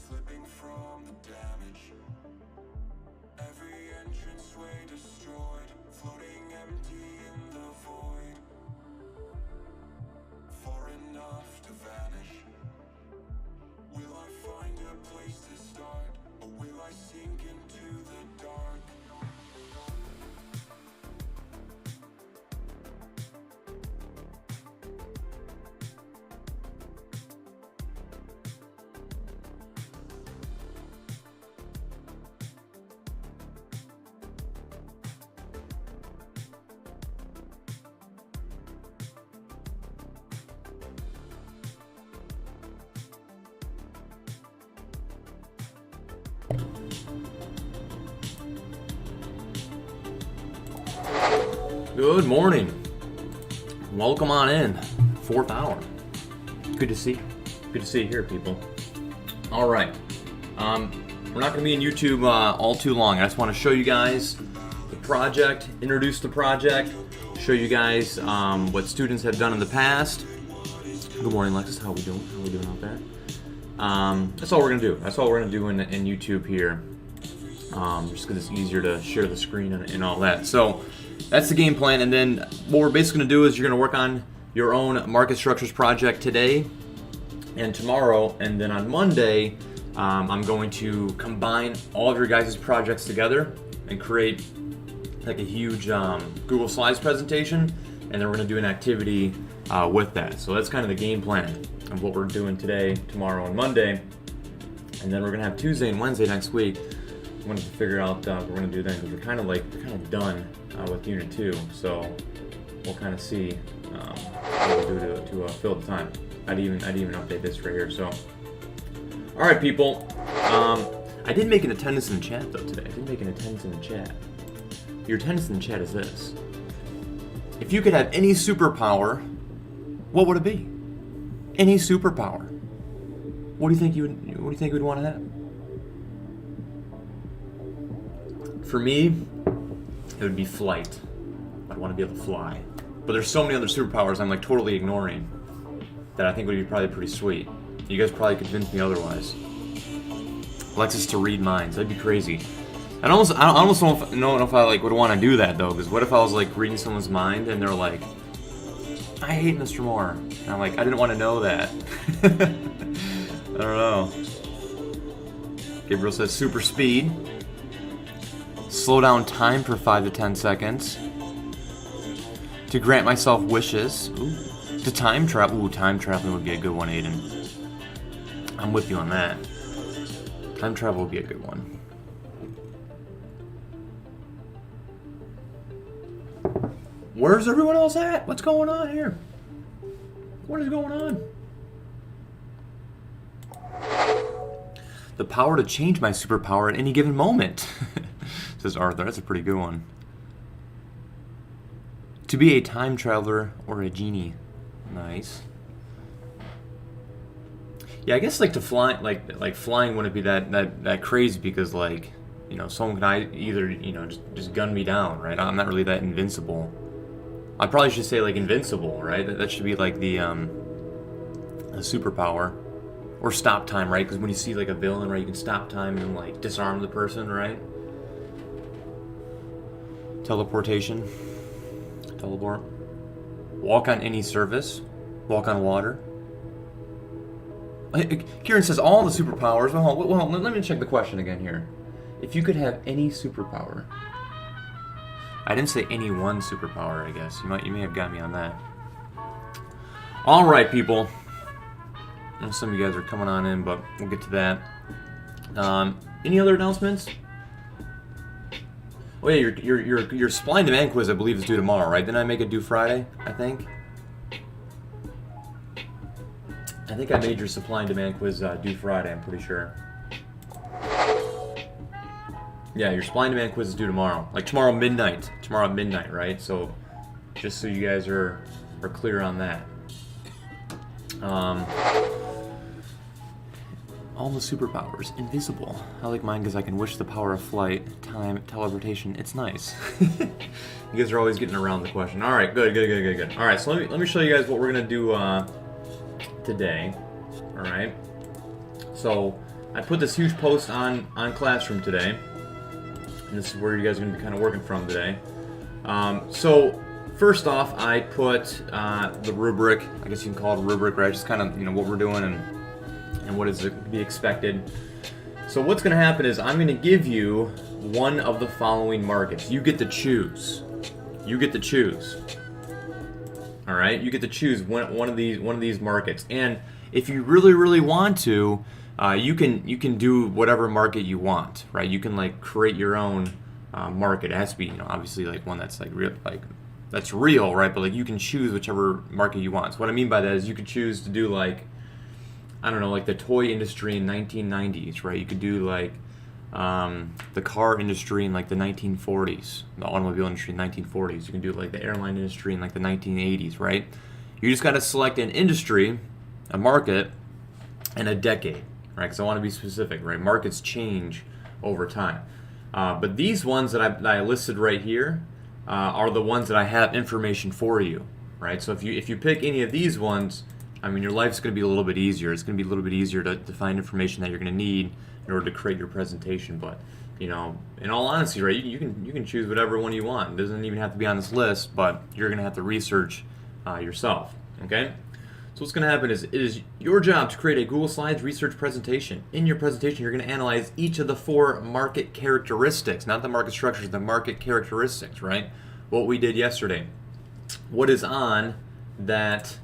Slipping from the damage, every entranceway destroyed, floating empty in the void, far enough to vanish. Will I find a place to start, or will I sink into the dark? Good morning. Welcome on in. 4th hour. Good to see you here, people. All right. We're not going to be in YouTube all too long. I just want to show you guys the project, introduce the project, show you guys what students have done in the past. Good morning, Lexus. How we doing? How we doing out there? That's all we're going to do. That's all we're going to do in YouTube here. Just because it's easier to share the screen and all that. So that's the game plan, and then what we're basically going to do is you're going to work on your own market structures project today and tomorrow, and then on Monday I'm going to combine all of your guys' projects together and create like a huge Google Slides presentation, and then we're going to do an activity with that. So that's kind of the game plan of what we're doing today, tomorrow, and Monday, and then we're going to have Tuesday and Wednesday next week. I wanted to figure out what we're going to do then, because we're kind of done with Unit 2, so we'll kind of see what we'll do to fill the time. I'd even update this right here. So, all right, people. I did make an attendance in the chat though today. I did make an attendance in the chat. Your attendance in the chat is this: if you could have any superpower, what would it be? Any superpower. What do you think you would want to have? For me, it would be flight. I'd want to be able to fly. But there's so many other superpowers I'm like totally ignoring that I think would be probably pretty sweet. You guys probably convinced me otherwise. Alexis to read minds. That'd be crazy. I almost don't know if I like would want to do that though, because what if I was like reading someone's mind and they're like, I hate Mr. Moore. And I'm like, I didn't want to know that. I don't know. Gabriel says super speed. Slow down time for 5 to 10 seconds. To grant myself wishes. Ooh. To time travel. Ooh, time traveling would be a good one, Aiden. I'm with you on that. Time travel would be a good one. Where's everyone else at? What's going on here? What is going on? The power to change my superpower at any given moment. Says Arthur. That's a pretty good one. To be a time traveler or a genie. Nice. Yeah, I guess like to fly, like flying wouldn't be that crazy, because like, you know, someone could either, you know, just gun me down, right? I'm not really that invincible. I probably should say like invincible, right? That should be like the a superpower. Or stop time, right? Because when you see like a villain, right, you can stop time and like disarm the person, right? Teleportation. Teleport. Walk on any surface. Walk on water. Kieran says all the superpowers. Well, let me check the question again here. If you could have any superpower. I didn't say any one superpower, I guess. You may have got me on that. All right, people. I know some of you guys are coming on in, but we'll get to that. Any other announcements? Oh yeah, your supply and demand quiz, I believe, is due tomorrow, right? Didn't I make it due Friday? I think I made your supply and demand quiz due Friday. I'm pretty sure. Yeah, your supply and demand quiz is due tomorrow. Like tomorrow midnight. Tomorrow at midnight, right? So just so you guys are clear on that. All the superpowers, invisible. I like mine because I can wish the power of flight, time, teleportation. It's nice. You guys are always getting around the question. All right, good. All right, so let me show you guys what we're gonna do today. All right. So I put this huge post on Classroom today, and this is where you guys are gonna be kind of working from today. So first off, I put the rubric. I guess you can call it a rubric, right? Just kind of what we're doing and what is to be expected. So what's going to happen is I'm going to give you one of the following markets. You get to choose. All right, you get to choose one of these markets. And if you really want to, you can do whatever market you want, right? You can like create your own market. It has to be obviously like one that's like real, that's real, right? But like you can choose whichever market you want. So what I mean by that is you could choose to do like, I don't know, like the toy industry in 1990s, right? You could do like the car industry in like the 1940s, the automobile industry in 1940s. You can do like the airline industry in like the 1980s, right? You just got to select an industry, a market, and a decade, right? Because I want to be specific, right? Markets change over time. But these ones that I listed right here are the ones that I have information for you, right? So if you pick any of these ones, I mean, your life's going to be a little bit easier. It's going to be a little bit easier to find information that you're going to need in order to create your presentation. But, in all honesty, right, you can choose whatever one you want. It doesn't even have to be on this list, but you're going to have to research yourself, okay? So what's going to happen is it is your job to create a Google Slides research presentation. In your presentation, you're going to analyze each of the 4 market characteristics, not the market structures, the market characteristics, right? What we did yesterday. What is on that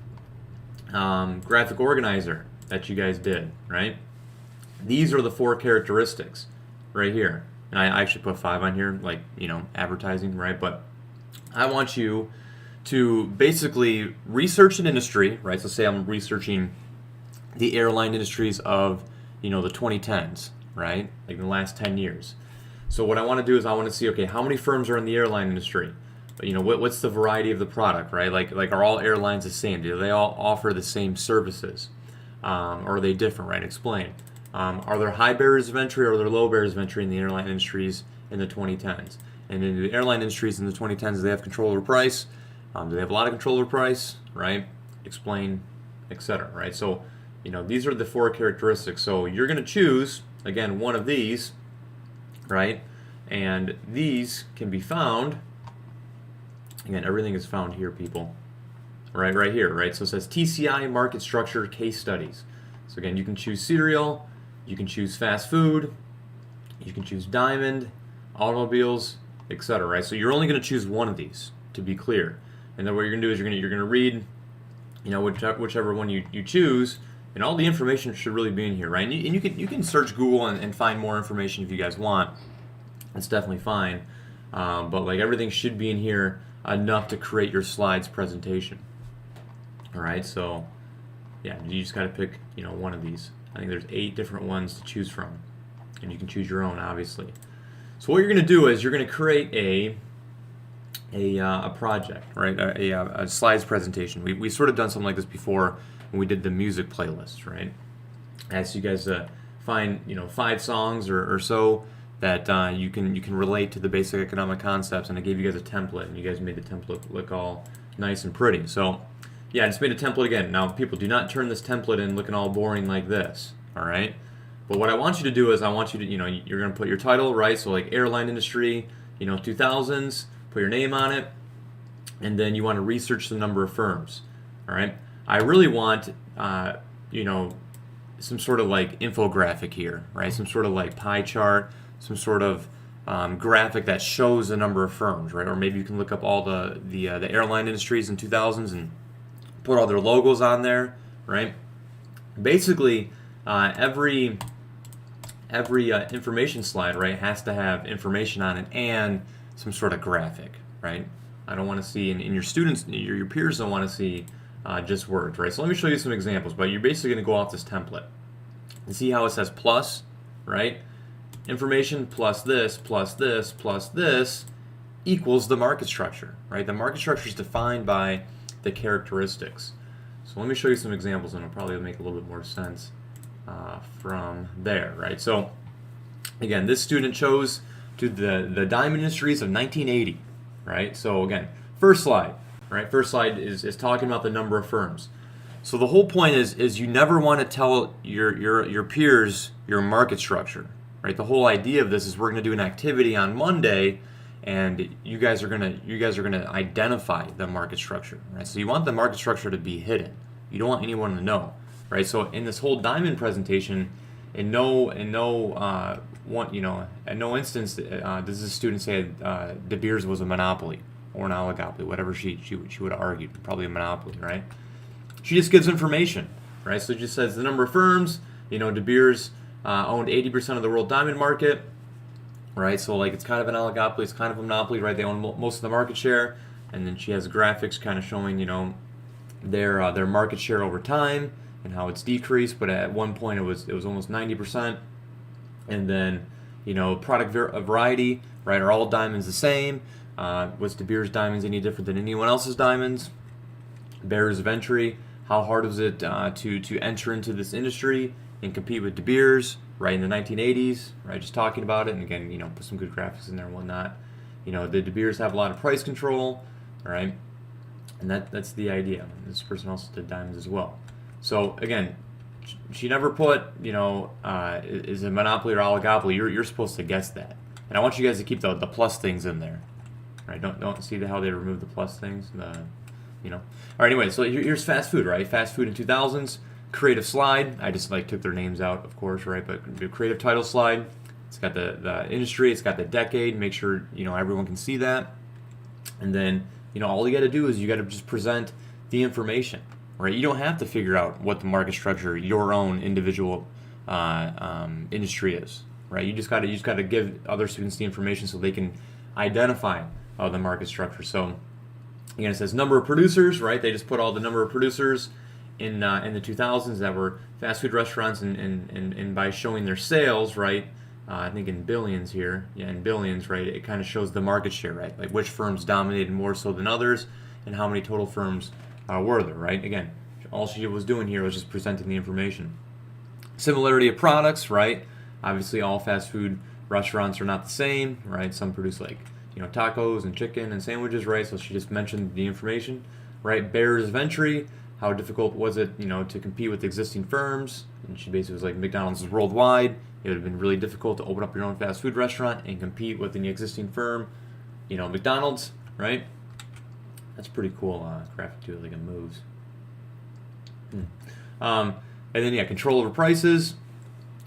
graphic organizer that you guys did, right? These are the 4 characteristics right here. And I actually put 5 on here, like, advertising, right? But I want you to basically research an industry, right? So say I'm researching the airline industries of, the 2010s, right? Like in the last 10 years. So what I want to do is I want to see, okay, how many firms are in the airline industry? What's the variety of the product, right? Like are all airlines the same? Do they all offer the same services? Or are they different, right? Explain. Are there high barriers of entry or are there low barriers of entry in the airline industries in the 2010s? And in the airline industries in the 2010s, do they have control over price? Do they have a lot of control over price, right? Explain, etc., right? So, these are the 4 characteristics. So you're going to choose, again, one of these, right? And these can be found. Again, everything is found here, people. Right here, right? So it says TCI market structure case studies. So again, you can choose cereal, you can choose fast food, you can choose diamond, automobiles, etc. Right? So you're only going to choose one of these, to be clear. And then what you're going to do is you're going to read, whichever one you choose, and all the information should really be in here, right? And you can search Google and find more information if you guys want. That's definitely fine. But like everything should be in here enough to create your slides presentation. All right, so yeah, you just got to pick one of these. I think there's 8 different ones to choose from, and you can choose your own, obviously. So what you're going to do is you're going to create a project, right? A slides presentation. We sort of done something like this before when we did the music playlist, right? I asked you guys to find 5 songs or so that you can relate to the basic economic concepts, and I gave you guys a template, and you guys made the template look all nice and pretty. So yeah, I just made a template again. Now people, do not turn this template in looking all boring like this, all right? But what I want you to do is I want you to, you're going to put your title, right? So like airline industry, 2000s, put your name on it, and then you want to research the number of firms, all right? I really want, some sort of like infographic here, right? Some sort of like pie chart, some sort of graphic that shows the number of firms, right? Or maybe you can look up all the airline industries in 2000s and put all their logos on there, right? Basically, every information slide, right, has to have information on it and some sort of graphic, right? I don't want to see, and your students, your peers don't want to see just words, right? So let me show you some examples, but you're basically going to go off this template. And see how it says plus, right? Information plus this, plus this, plus this, equals the market structure, right? The market structure is defined by the characteristics. So let me show you some examples, and it'll probably make a little bit more sense from there, right? So again, this student chose to the diamond industries of 1980, right? So again, first slide, right? First slide is talking about the number of firms. So the whole point is you never want to tell your peers your market structure, right? The whole idea of this is we're going to do an activity on Monday, and you guys are gonna identify the market structure, right? So you want the market structure to be hidden. You don't want anyone to know, right? So in this whole diamond presentation, at no instance does this student say De Beers was a monopoly or an oligopoly, whatever she would have argued, probably a monopoly, right? She just gives information, right? So it just says the number of firms. De Beers owned 80% of the world diamond market, right? So like it's kind of an oligopoly, it's kind of a monopoly, right? They own most of the market share, and then she has graphics kind of showing, their market share over time and how it's decreased. But at one point it was almost 90%, and then product variety, right? Are all diamonds the same? Was De Beers diamonds any different than anyone else's diamonds? Barriers of entry. How hard was it to enter into this industry and compete with De Beers, right, in the 1980s, right? Just talking about it, and again, put some good graphics in there and whatnot. The De Beers have a lot of price control, right? And that's the idea. This person also did diamonds as well. So again, she never put, is it monopoly or oligopoly? You're supposed to guess that. And I want you guys to keep the plus things in there, right? Don't see how they remove the plus things. All right, anyway, so here's fast food, right? Fast food in 2000s, creative slide. I just took their names out, of course, right? But the creative title slide. It's got the industry, it's got the decade. Make sure everyone can see that. And then all you got to do is you got to just present the information, right? You don't have to figure out what the market structure your own individual industry is, right? You just got to give other students the information so they can identify the market structure. So again, it says number of producers, right? They just put all the number of producers in the 2000s that were fast food restaurants, and by showing their sales, right? I think in billions here, in billions, right? It kind of shows the market share, right? Like which firms dominated more so than others, and how many total firms were there, right? Again, all she was doing here was just presenting the information. Similarity of products, right? Obviously, all fast food restaurants are not the same, right? Some produce tacos and chicken and sandwiches, right? So she just mentioned the information, right? Barriers of entry. How difficult was it, to compete with existing firms? And she basically was like, McDonald's is worldwide. It would have been really difficult to open up your own fast food restaurant and compete with an existing firm, McDonald's, right? That's pretty cool graphic too, like it moves. And then control over prices,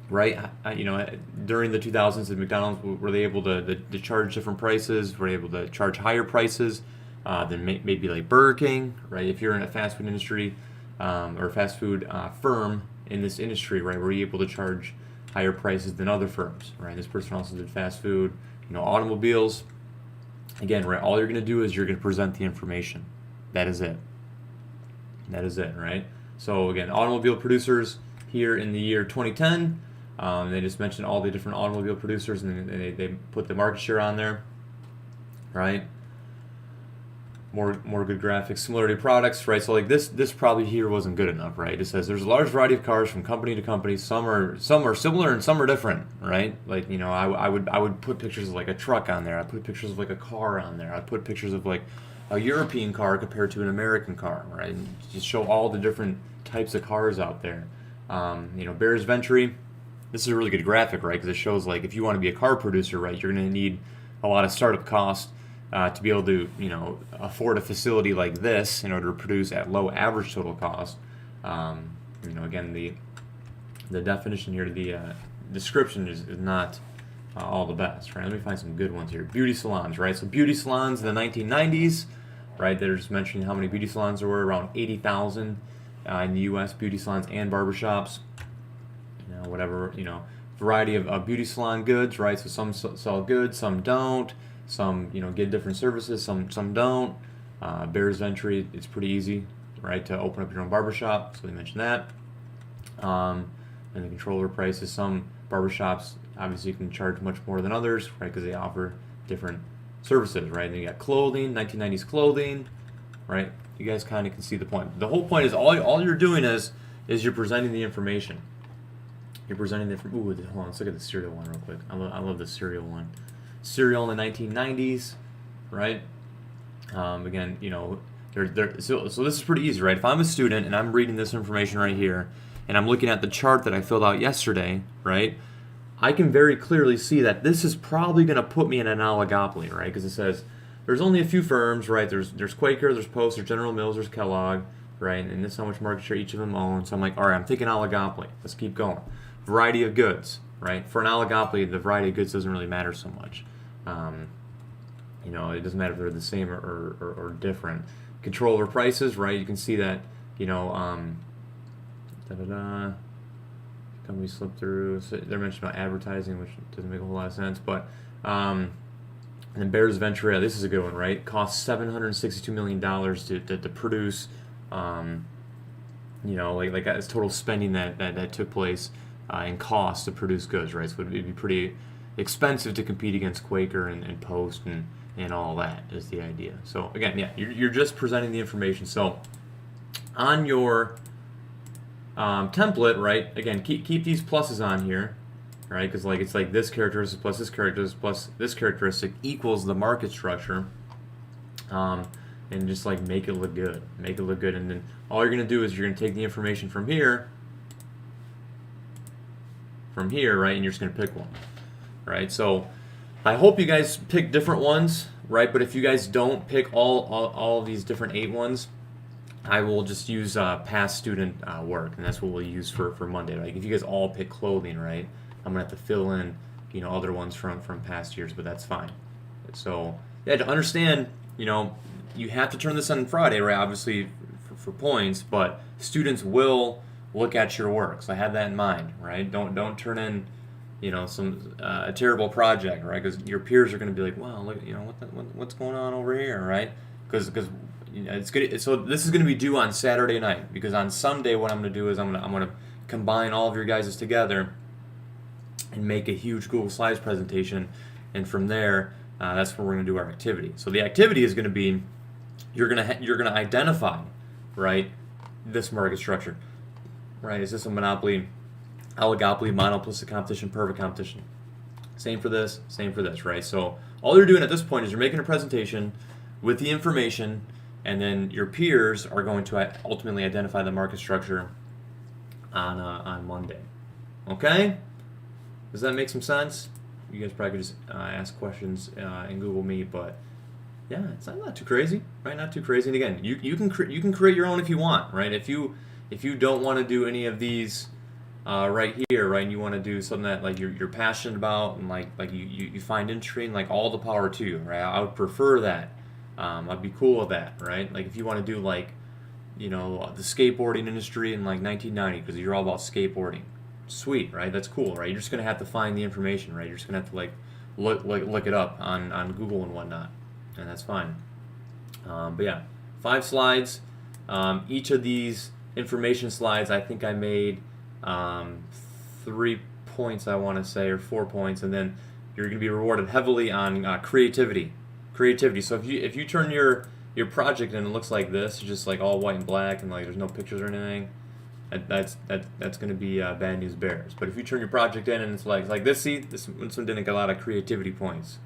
right? During the 2000s at McDonald's, were they able to charge different prices? Were they able to charge higher prices than maybe like Burger King, right? If you're in a fast food industry or a fast food firm in this industry, right, were you able to charge higher prices than other firms, right? This person also did fast food, automobiles. Again, right, all you're going to do is you're going to present the information. That is it. That is it, right? So again, automobile producers here in the year 2010. They just mentioned all the different automobile producers, and they put the market share on there, right? More good graphics. Similarity of products, right? So like this probably here wasn't good enough, right? It says there's a large variety of cars from company to company. Some are similar and some are different, right? Like I would put pictures of like a truck on there. I'd put pictures of like a car on there. I'd put pictures of like a European car compared to an American car, right? And just show all the different types of cars out there. Barriers of entry. This is a really good graphic, right? Because it shows like if you want to be a car producer, right, you're going to need a lot of startup costs to be able to, afford a facility like this in order to produce at low average total cost. Again, the definition here, the description is not all the best, right? Let me find some good ones here. Beauty salons, right? So beauty salons in the 1990s, right? They're just mentioning how many beauty salons there were, around 80,000 in the U.S. Beauty salons and barbershops. Variety of beauty salon goods, right? So some sell goods, some don't. Some, get different services, some don't. Barriers of entry, it's pretty easy, right, to open up your own barbershop, so they mentioned that. And the controller prices, some barbershops obviously can charge much more than others, right, because they offer different services, right? And then you got clothing, 1990s clothing, right? You guys kind of can see the point. The whole point is all you're doing is you're presenting the information. You're presenting the information. Ooh, hold on, let's look at the cereal one real quick. I love the cereal one. Cereal in the 1990s, right? Again, you know, so this is pretty easy, right? If I'm a student and I'm reading this information right here, and I'm looking at the chart that I filled out yesterday, right? I can very clearly see that this is probably going to put me in an oligopoly, right? Because it says there's only a few firms, right? There's Quaker, there's Post, there's General Mills, there's Kellogg, right? And this is how much market share each of them owns. So I'm like, all right, I'm thinking oligopoly. Let's keep going. Variety of goods, right? For an oligopoly, the variety of goods doesn't really matter so much. You know, it doesn't matter if they're the same or different. Control over prices, right? You can see that, you know, company slip through. So they're mentioning about advertising, which doesn't make a whole lot of sense. But and then Bears Ventura, this is a good one, right? Cost $762 million to produce. You know, like that's total spending that took place in cost to produce goods, right? So it'd be pretty expensive to compete against Quaker and Post and all that is the idea. So again, yeah, you're just presenting the information. So on your template, right? Again, keep these pluses on here, right? Because like it's like this characteristic plus this characteristic plus this characteristic equals the market structure, and just like make it look good, and then all you're gonna do is you're gonna take the information from here, right? And you're just gonna pick one, right? So I hope you guys pick different ones, right? But if you guys don't pick all of these different 8 ones, I will just use past student work, and that's what we'll use for Monday. Like if you guys all pick clothing, right, I'm gonna have to fill in, you know, other ones from past years, but that's fine. So yeah, to understand, you know, you have to turn this in Friday, right? Obviously for points, but students will look at your work. So have that in mind, right? Don't turn in, you know, some a terrible project, right? Because your peers are going to be like, wow, look, you know, what's going on over here, right? Because you know, it's good. So this is going to be due on Saturday night, because on Sunday what I'm going to do is I'm going to combine all of your guys' together and make a huge Google Slides presentation, and from there that's where we're going to do our activity. So the activity is going to be you're going to identify, right, this market structure, right? Is this a monopoly, oligopoly, monopolistic competition, perfect competition? Same for this, right? So all you're doing at this point is you're making a presentation with the information, and then your peers are going to ultimately identify the market structure on Monday. Okay? Does that make some sense? You guys probably could just ask questions in Google Meet, but yeah, it's not too crazy, right? Not too crazy. And again, you can create your own if you want, right? If you don't want to do any of these right here, right, and you want to do something that like you're passionate about and like you find interesting, like all the power to you, right? I would prefer that. I'd be cool with that, right? Like if you want to do like, you know, the skateboarding industry in like 1990 because you're all about skateboarding, sweet, right? That's cool, right? You're just gonna have to find the information, right? You're just gonna have to like look it up on Google and whatnot, and that's fine. But yeah, 5 slides. Each of these information slides, I think I made 3 points, I want to say, or 4 points, and then you're going to be rewarded heavily on creativity. So if you turn your project in, it looks like this, it's just like all white and black, and like there's no pictures or anything. That's going to be bad news bears. But if you turn your project in and it's like this, see, this one didn't get a lot of creativity points,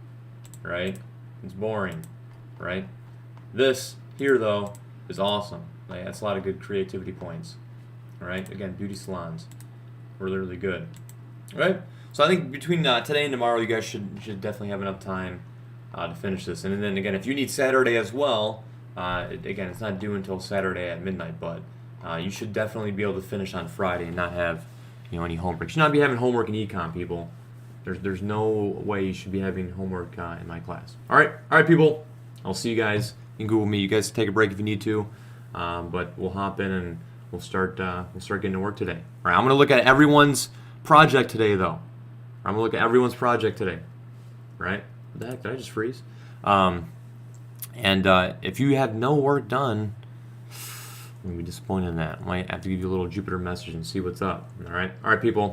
right? It's boring, right? This here though is awesome. Like that's a lot of good creativity points. All right, again, beauty salons, really, really good. All right, so I think between today and tomorrow, you guys should definitely have enough time to finish this. And then again, if you need Saturday as well, again, it's not due until Saturday at midnight, but you should definitely be able to finish on Friday and not have, you know, any homework. You should not be having homework in econ, people. There's no way you should be having homework in my class. All right, people. I'll see you guys in Google Meet. You guys take a break if you need to, but we'll hop in and we'll start getting to work today. All right, I'm gonna look at everyone's project today, though. I'm gonna look at everyone's project today. Right? What the heck? Did I just freeze? And if you have no work done, I'm gonna be disappointed in that. I might have to give you a little Jupiter message and see what's up. All right, people.